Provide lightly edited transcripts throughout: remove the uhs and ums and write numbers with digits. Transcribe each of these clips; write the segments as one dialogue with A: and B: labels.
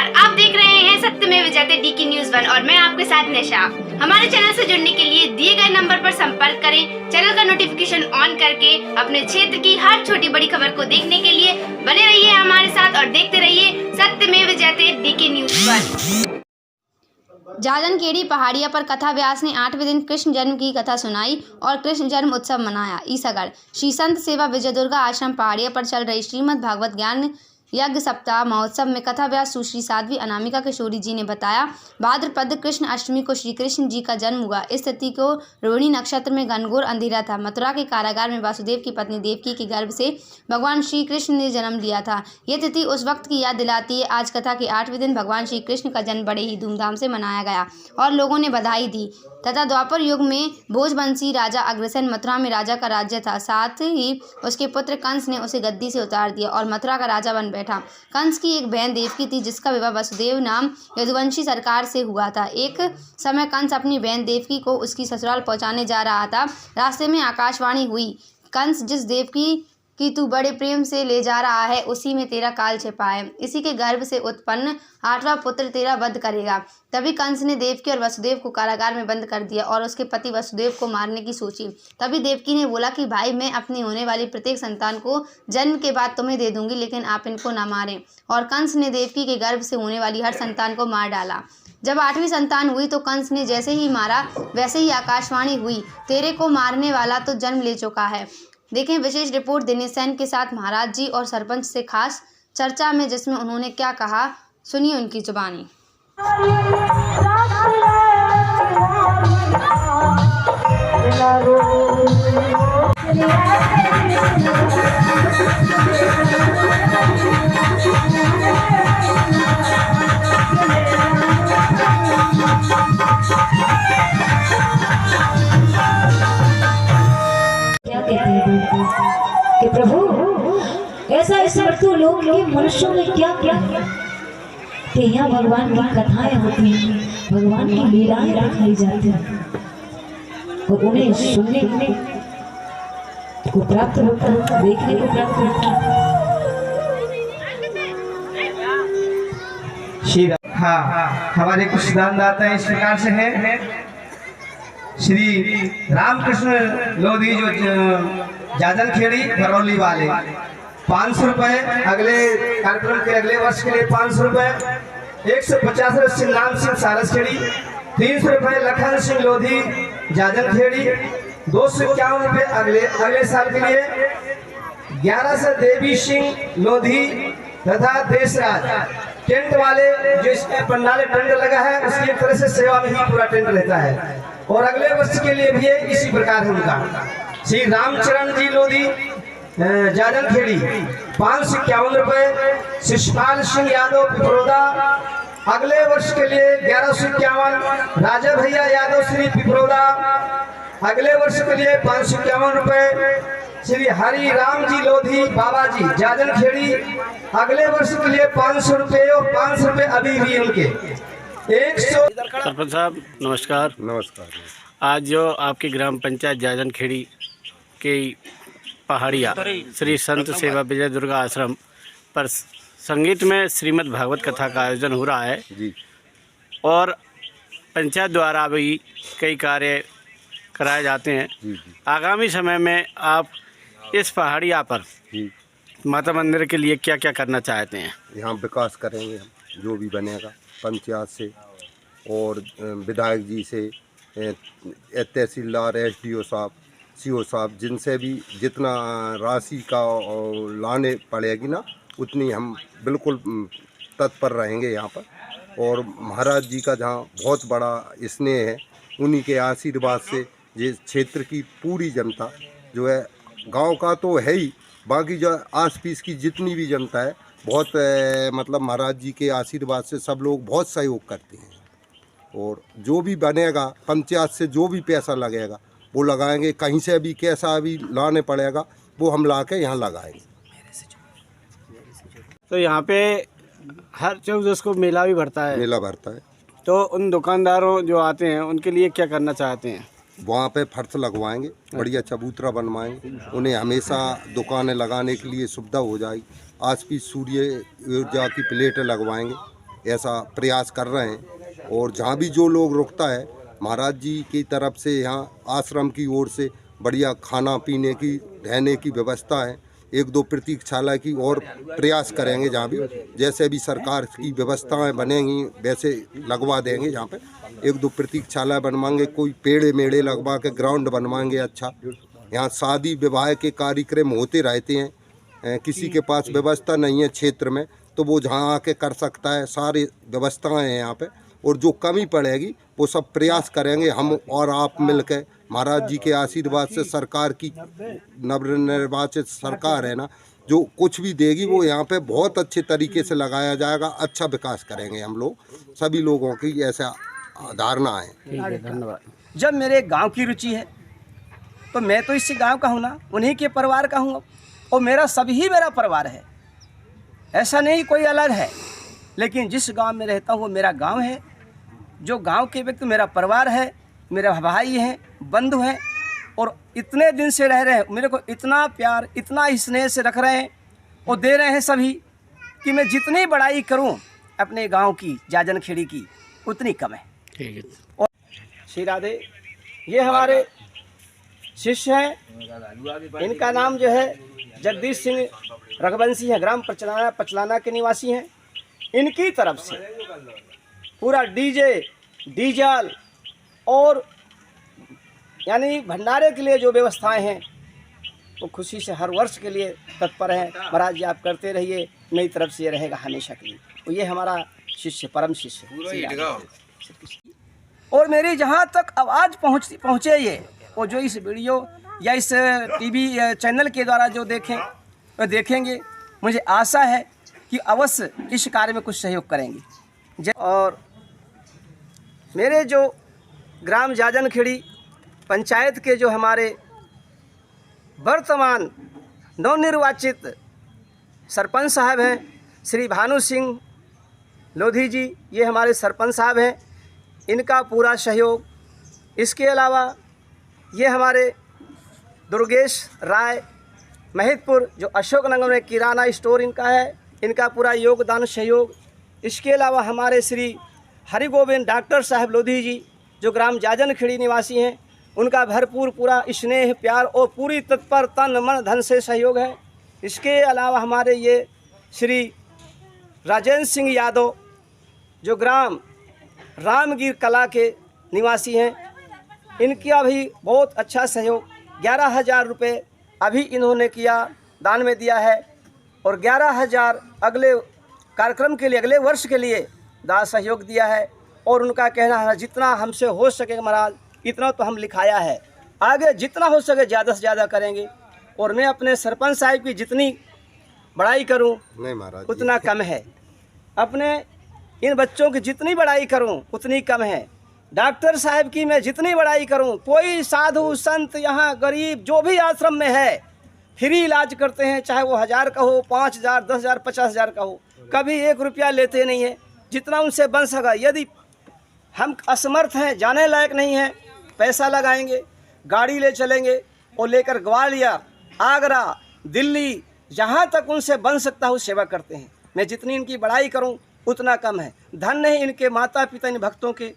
A: नमस्कार, आप देख रहे हैं सत्यमेव जयते डीके न्यूज़ 1 और मैं आपके साथ निशा। हमारे चैनल से जुड़ने के लिए दिए गए नंबर पर संपर्क करें। चैनल का नोटिफिकेशन ऑन करके अपने क्षेत्र की हर छोटी बड़ी खबर को देखने के लिए बने रहिए हमारे साथ और देखते रहिए सत्यमेव जयते डीके न्यूज़ 1। जाजनखेड़ी पहाड़िया पर कथा व्यास ने 8वें दिन कृष्ण जन्म की कथा सुनाई और कृष्ण जन्म उत्सव मनाया। ईसागढ़ श्री संत सेवा विजय दुर्गा आश्रम पहाड़िया पर चल रही श्रीमद् भागवत ज्ञान यज्ञ सप्ताह महोत्सव में कथा व्यास सुश्री साध्वी अनामिका किशोरी जी ने बताया, भाद्रपद कृष्ण अष्टमी को श्री कृष्ण जी का जन्म हुआ। इस तिथि को रोहिणी नक्षत्र में घनघोर अंधेरा था। मथुरा के कारागार में वासुदेव की पत्नी देवकी के गर्भ से भगवान श्री कृष्ण ने जन्म लिया था। ये तिथि उस वक्त की याद दिलाती है। आज कथा के 8वें दिन भगवान श्री कृष्ण का जन्म बड़े ही धूमधाम से मनाया गया और लोगों ने बधाई दी तथा द्वापर युग में भोजवंशी राजा अग्रसेन मथुरा में राजा का राज्य था। साथ ही उसके पुत्र कंस ने उसे गद्दी से उतार दिया और मथुरा का राजा बन बैठा। कंस की एक बहन देवकी थी जिसका विवाह वसुदेव नाम यदुवंशी सरकार से हुआ था। एक समय कंस अपनी बहन देवकी को उसकी ससुराल पहुंचाने जा रहा था। रास्ते में आकाशवाणी हुई, कंस जिस देवकी कि तू बड़े प्रेम से ले जा रहा है उसी में तेरा काल छिपा है। इसी के गर्भ से उत्पन्न 8वां पुत्र तेरा वध करेगा। तभी कंस ने देवकी और वसुदेव को कारागार में बंद कर दिया और उसके पति वसुदेव को मारने की सोची। तभी देवकी ने बोला कि भाई, मैं अपनी होने वाली प्रत्येक संतान को जन्म के बाद तुम्हें दे दूंगी, लेकिन आप इनको ना मारें। और कंस ने देवकी के गर्भ से होने वाली हर संतान को मार डाला। जब 8वीं संतान हुई तो कंस ने जैसे ही मारा वैसे ही आकाशवाणी हुई, तेरे को मारने वाला तो जन्म ले चुका है। देखें विशेष रिपोर्ट दिनेश सेन के साथ महाराज जी और सरपंच से खास चर्चा में, जिसमें उन्होंने क्या कहा, सुनिए उनकी जुबानी।
B: कि प्रभु ऐसा इस मृत्यु लोक के मनुष्यों में क्या क्या कि यहाँ भगवान की कथाएं होती हैं, भगवान की लीलाएं दिखाई जाती हैं और उन्हें सुनने को प्राप्त होता है, देखने को प्राप्त होता है।
C: हाँ, हमारे कुछ सिद्धांत इस प्रकार से है। श्री रामकृष्ण लोधी जो जाजनखेड़ी भरौली वाले 500 रुपए, अगले कार्यक्रम के अगले वर्ष के लिए 500 रुपए, 150 रुपए सिंह सारसखेड़ी, 300 रुपए लखन सिंह लोधी जाजनखेड़ी, 251 रुपए अगले साल के लिए, 1100 देवी सिंह लोधी तथा देशराज टेंट वाले, जो इसमें पंडाल टेंट लगा है उसकी एक तरह से सेवा में ही पूरा टेंट रहता है। और अगले वर्ष के लिए भी इसी प्रकार है उनका। श्री रामचरण जी लोधी जाजनखेड़ी 551 रुपए, शिशपाल सिंह यादव पिपरोदा अगले वर्ष के लिए 1151, राजा भैया यादव श्री पिपरोदा अगले वर्ष के लिए 551 रुपए, श्री हरि राम जी लोधी बाबा जी जाजनखेड़ी अगले वर्ष के लिए 500 रुपए और 500 रुपए अभी भी उनके 100।
D: सरपंच साहब नमस्कार।
E: नमस्कार।
D: आज जो आपकी ग्राम पंचायत जाजनखेड़ी के पहाड़िया श्री संत सेवा विजय दुर्गा आश्रम पर संगीत में श्रीमद् भागवत कथा का आयोजन हो रहा है
E: जी।
D: और पंचायत द्वारा भी कई कार्य कराए जाते हैं
E: जी।
D: आगामी समय में आप इस पहाड़िया पर
E: जी
D: माता मंदिर के लिए क्या क्या करना चाहते हैं?
E: यहाँ विकास करेंगे हम, जो भी बनेगा पंचायत से और विधायक जी से, तहसीलदार, SDO साहब, CO साहब, जिनसे भी जितना राशि का लाने पड़ेगी ना उतनी हम बिल्कुल तत्पर रहेंगे यहाँ पर। और महाराज जी का जहाँ बहुत बड़ा स्नेह है, उन्हीं के आशीर्वाद से ये क्षेत्र की पूरी जनता जो है, गांव का तो है ही, बाकी जो आस पास की जितनी भी जनता है बहुत मतलब महाराज जी के आशीर्वाद से सब लोग बहुत सहयोग करते हैं। और जो भी बनेगा पंचायत से जो भी पैसा लगेगा वो लगाएंगे, कहीं से भी कैसा भी लाने पड़ेगा वो हम ला के यहाँ लगाएंगे।
D: तो यहाँ पे हर 14 को मेला भी भरता है।
E: मेला भरता है
D: तो उन दुकानदारों जो आते हैं उनके लिए क्या करना चाहते हैं?
E: वहाँ पे फर्श लगवाएंगे, बढ़िया चबूतरा बनवाएंगे, उन्हें हमेशा दुकानें लगाने के लिए सुविधा हो जाएगी। आस पास सूर्य ऊर्जा की प्लेटें लगवाएंगे ऐसा प्रयास कर रहे हैं। और जहाँ भी जो लोग रुकता है, महाराज जी की तरफ से यहाँ आश्रम की ओर से बढ़िया खाना पीने की, रहने की व्यवस्था है। 1-2 प्रतीक्षालय की और प्रयास करेंगे, जहाँ भी जैसे भी सरकार की व्यवस्थाएं बनेंगी वैसे लगवा देंगे। जहाँ पे 1-2 प्रतीक्षालय बनवाएंगे, कोई पेड़े मेड़े लगवा के ग्राउंड बनवाएंगे अच्छा। यहाँ शादी विवाह के कार्यक्रम होते रहते हैं, किसी के पास व्यवस्था नहीं है क्षेत्र में तो वो जहाँ आके कर सकता है, सारी व्यवस्थाएं हैं यहाँ पे। और जो कमी पड़ेगी वो सब प्रयास करेंगे हम और आप मिलकर। महाराज जी के आशीर्वाद से सरकार की नवनिर्वाचित सरकार है ना, जो कुछ भी देगी वो यहाँ पे बहुत अच्छे तरीके से लगाया जाएगा। अच्छा विकास करेंगे हम लोग, सभी लोगों की ऐसा धारणा है।
D: ठीक है, धन्यवाद।
F: जब मेरे गांव की रुचि है तो मैं तो इसी गांव का हूँ ना, उन्हीं के परिवार का हूँ और मेरा सभी मेरा परिवार है। ऐसा नहीं कोई अलग है, लेकिन जिस गांव में रहता हूँ वो मेरा गांव है। जो गांव के व्यक्ति मेरा परिवार है, मेरा भाई हैं, बंधु हैं और इतने दिन से रह रहे हैं, मेरे को इतना प्यार, इतना स्नेह से रख रहे हैं और दे रहे हैं सभी कि मैं जितनी बड़ाई करूं अपने गांव की, जाजन खेड़ी की, उतनी कम है।
D: ठीक है।
F: और श्री राधे, ये हमारे शिष्य हैं। इनका नाम जो है जगदीश सिंह रघुवंशी है, ग्राम पचलाना के निवासी हैं। इनकी तरफ से पूरा डीजे, डीजल और यानी भंडारे के लिए जो व्यवस्थाएं हैं वो खुशी से हर वर्ष के लिए तत्पर हैं। महाराज जी आप करते रहिए, मेरी तरफ से ये रहेगा हमेशा के लिए। तो ये हमारा शिष्य, परम शिष्य। और मेरी जहाँ तक आवाज़ पहुँचे ये, वो जो इस वीडियो या इस टीवी चैनल के द्वारा जो देखेंगे, मुझे आशा है कि अवश्य इस कार्य में कुछ सहयोग करेंगे। और मेरे जो ग्राम जाजन खेड़ी पंचायत के जो हमारे वर्तमान नवनिर्वाचित सरपंच साहब हैं श्री भानु सिंह लोधी जी, ये हमारे सरपंच साहब हैं, इनका पूरा सहयोग। इसके अलावा ये हमारे दुर्गेश राय महितपुर जो अशोकनगर में किराना स्टोर इनका है, इनका पूरा योगदान सहयोग। इसके अलावा हमारे श्री हरिगोविंद डॉक्टर साहब लोधी जी जो ग्राम जाजन खेड़ी निवासी हैं, उनका भरपूर पूरा स्नेह, प्यार और पूरी तत्पर तन मन धन से सहयोग है। इसके अलावा हमारे ये श्री राजेंद्र सिंह यादव जो ग्राम रामगीर कला के निवासी हैं, इनका भी बहुत अच्छा सहयोग। 11,000 रुपये अभी इन्होंने दान में दिया है और 11,000 अगले कार्यक्रम के लिए, अगले वर्ष के लिए दान सहयोग दिया है। और उनका कहना है जितना हमसे हो सके महाराज इतना तो हम लिखाया है, आगे जितना हो सके ज़्यादा से ज़्यादा करेंगे। और मैं अपने सरपंच साहब की जितनी बड़ाई करूं
E: नहीं महाराज
F: उतना कम है, अपने इन बच्चों की जितनी बड़ाई करूं उतनी कम है। डॉक्टर साहब की मैं जितनी बड़ाई करूं, कोई साधु संत यहाँ गरीब जो भी आश्रम में है फ्री इलाज करते हैं, चाहे वो 1000 का हो, 5000, 10,000, 50,000 का हो, कभी 1 रुपया लेते नहीं है। जितना उनसे बन सका, यदि हम असमर्थ हैं, जाने लायक नहीं हैं, पैसा लगाएंगे, गाड़ी ले चलेंगे और लेकर ग्वालियर, आगरा, दिल्ली, जहाँ तक उनसे बन सकता हो सेवा करते हैं। मैं जितनी इनकी बड़ाई करूं उतना कम है। धन नहीं इनके माता पिता, इन भक्तों के,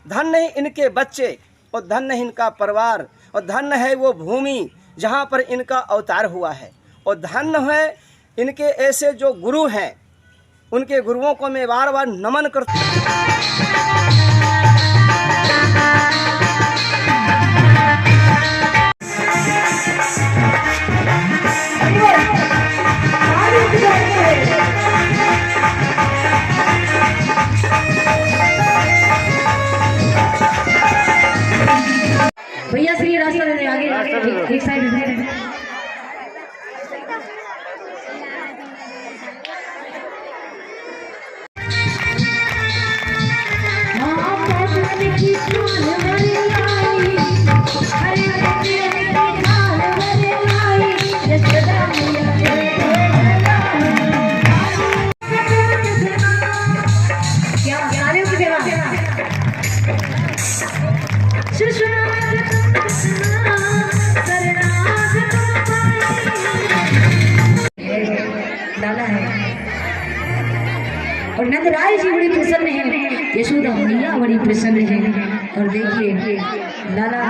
F: धन नहीं इनके बच्चे और धन नहीं इनका परिवार, और धन है वो भूमि जहाँ पर इनका अवतार हुआ है, और धन है इनके ऐसे जो गुरु हैं, उनके गुरुओं को मैं बार बार नमन करता हूँ।
B: भैया श्री रास्ता देने आगे एक साइड में। और नंदराज राय जी बड़ी प्रसन्न है, यशोदा मैया बड़ी प्रसन्न है। और देखिए लाला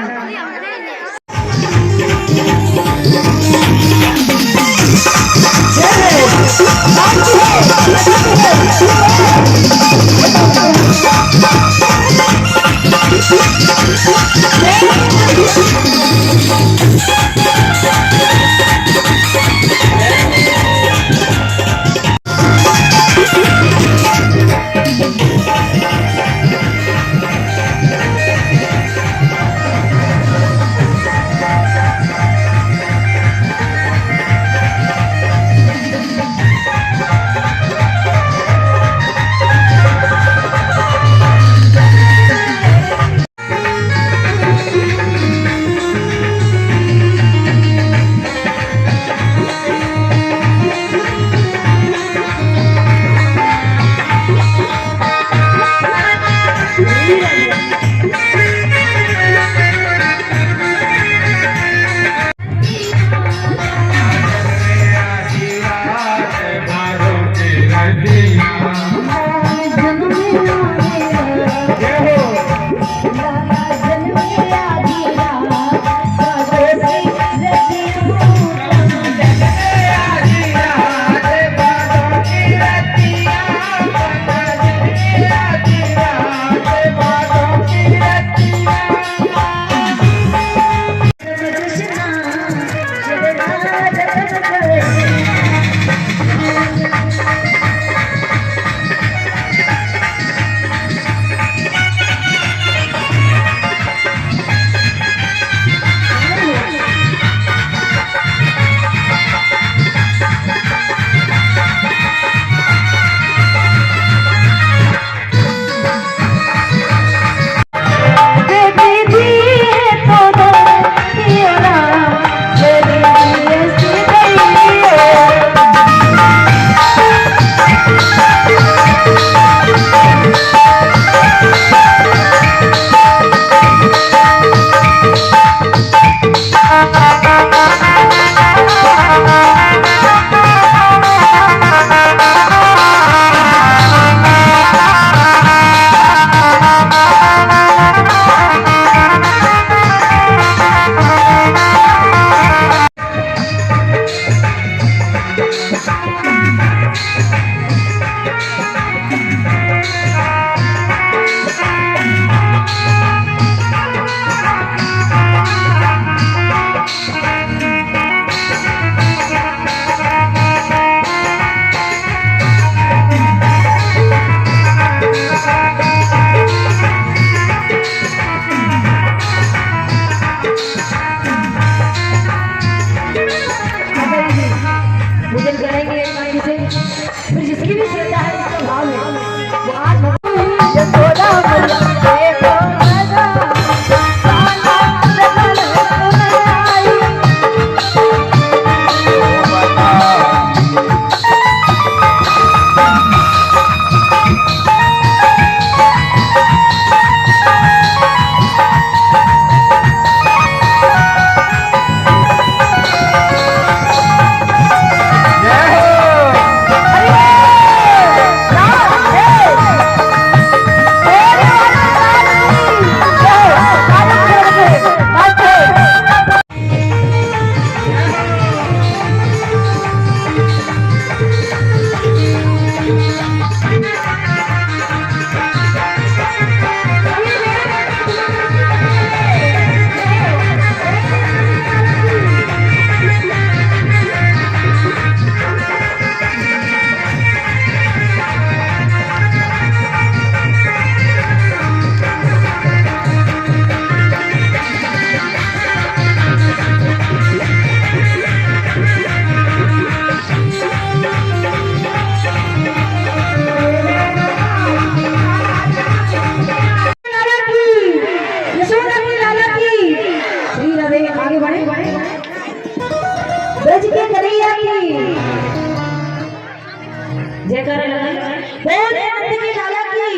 B: जयकारा लगाए बोल नंद की लाला की,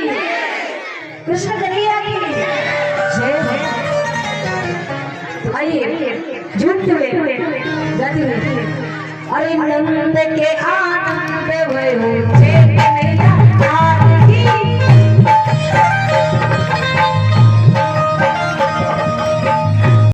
B: कृष्ण कन्हैया की जय। आइए झूमते हुए गाते हुए, अरे नंद के आनंद भयो